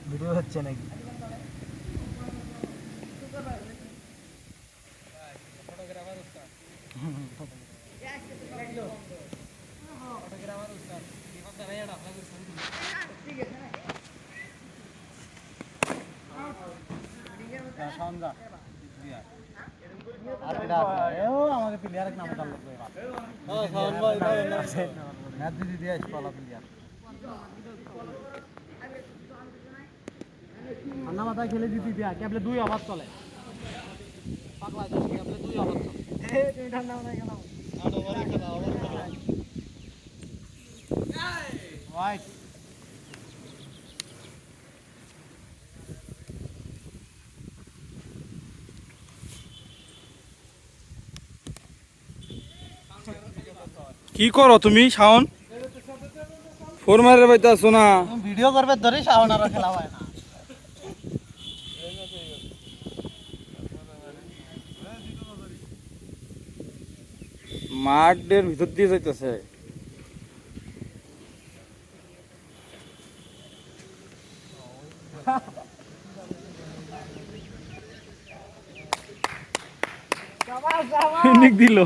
Video হচ্ছে নাকি? আমাকে প্লেয়ারের নাম উঠাল ম্যাচ দিদি দিয়ে আসবো প্লেয়ার ঠান্ডা মাথায় খেলে দিদি দিয়া কেবলে 2 ওভার চলে পাগলা যাস কেবলে 2 ওভার চলে তুমি ঠান্ডা মাথায় খেলাও 8 ওভারে খেলা ওভার খেলা হোয়াইট কি করো তুমি শাওন? ফোর মারে পাইতাছো না? ভিডিও করবে ধরে শাওন আর খেলা হয় না। মাঠের ভিতর দিয়ে যাইতেছে। দিল